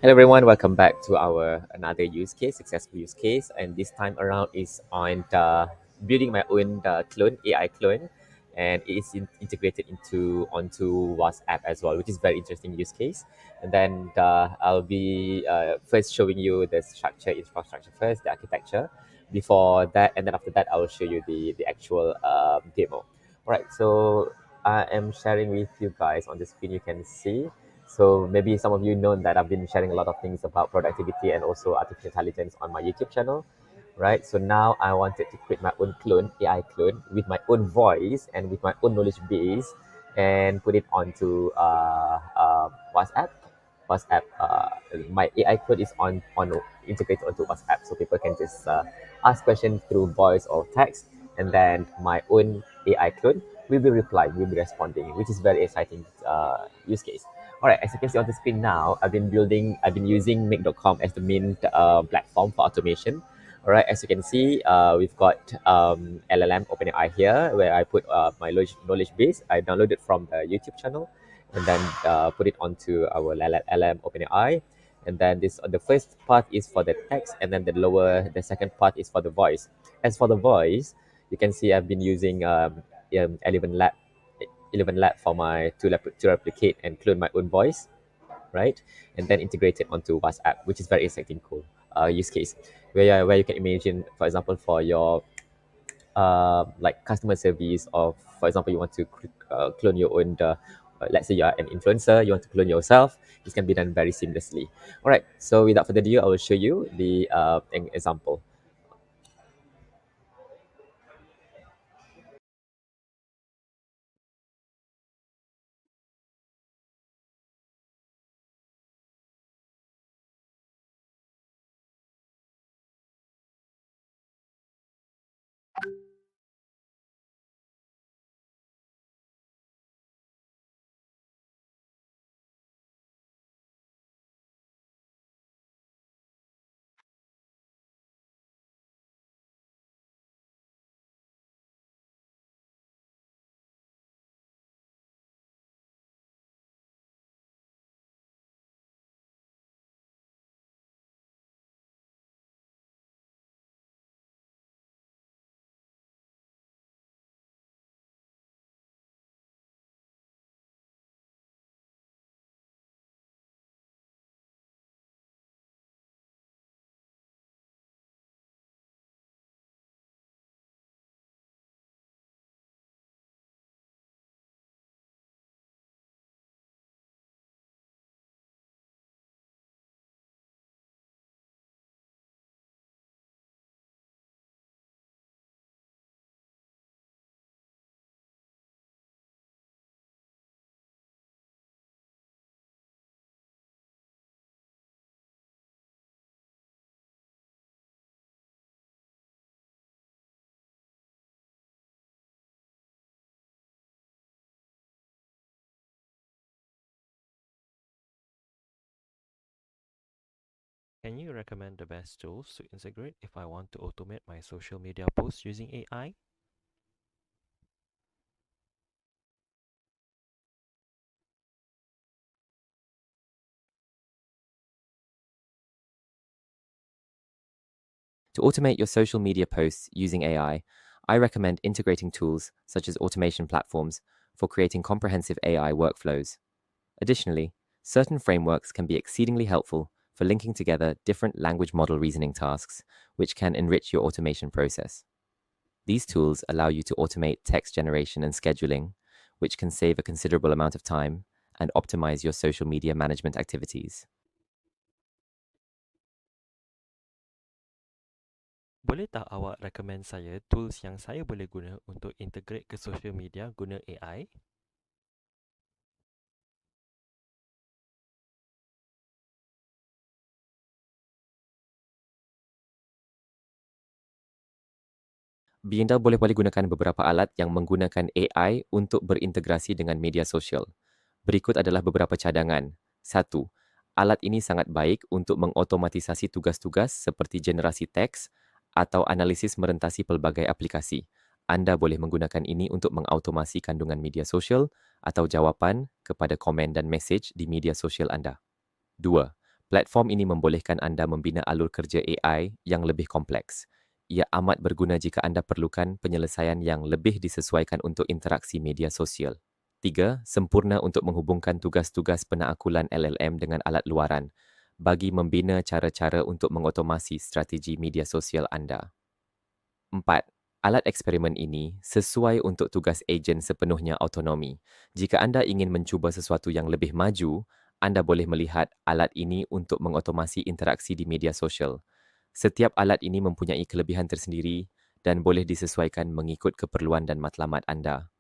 Hello everyone, welcome back to our another use case, successful use case, and this time around is on building my own clone, AI clone, and it is integrated onto WhatsApp as well, which is very interesting use case. And then I'll be first showing you the infrastructure first, the architecture. Before that, and then after that, I will show you the actual demo. All right, so I am sharing with you guys on the screen. You can see. So maybe some of you know that I've been sharing a lot of things about productivity and also artificial intelligence on my YouTube channel, right? So now I wanted to create my own clone, AI clone, with my own voice and with my own knowledge base, and put it onto WhatsApp. WhatsApp. My AI clone is on integrated onto WhatsApp, so people can just ask questions through voice or text, and then my own AI clone will be replying, will be responding, which is very exciting use case. All right, as you can see on the screen now, I've been using Make.com as the main platform for automation. All right, as you can see, we've got LLM OpenAI here, where I put my knowledge base. I downloaded from the YouTube channel, and then put it onto our LLM OpenAI. And then the first part is for the text, and then the second part is for the voice. As for the voice, you can see I've been using Eleven Lab 11 Lab for my to replicate and clone my own voice, right? And then integrate it onto WhatsApp, which is very exciting, cool use case where you can imagine, for example, for your like customer service, or for example, you want to clone your own. Let's say you are an influencer, you want to clone yourself. This can be done very seamlessly. All right. So without further ado, I will show you the example. Can you recommend the best tools to integrate if I want to automate my social media posts using AI? To automate your social media posts using I recommend integrating tools such as automation platforms for creating comprehensive AI workflows. Additionally, certain frameworks can be exceedingly helpful for linking together different language model reasoning tasks, which can enrich your automation process. These tools allow you to automate text generation and scheduling, which can save a considerable amount of time and optimize your social media management activities. Boleh tak awak recommend saya tools yang saya boleh guna untuk integrate ke social media guna AI? Bienda boleh gunakan beberapa alat yang menggunakan AI untuk berintegrasi dengan media sosial. Berikut adalah beberapa cadangan. 1. Alat ini sangat baik untuk mengotomatisasi tugas-tugas seperti generasi teks atau analisis merentasi pelbagai aplikasi. Anda boleh menggunakan ini untuk mengautomasi kandungan media sosial atau jawapan kepada komen dan mesej di media sosial anda. 2. Platform ini membolehkan anda membina alur kerja AI yang lebih kompleks. Ia amat berguna jika anda perlukan penyelesaian yang lebih disesuaikan untuk interaksi media sosial. 3. Sempurna untuk menghubungkan tugas-tugas penaakulan LLM dengan alat luaran bagi membina cara-cara untuk mengotomasi strategi media sosial anda. 4. Alat eksperimen ini sesuai untuk tugas ejen sepenuhnya autonomi. Jika anda ingin mencuba sesuatu yang lebih maju, anda boleh melihat alat ini untuk mengotomasi interaksi di media sosial. Setiap alat ini mempunyai kelebihan tersendiri dan boleh disesuaikan mengikut keperluan dan matlamat anda.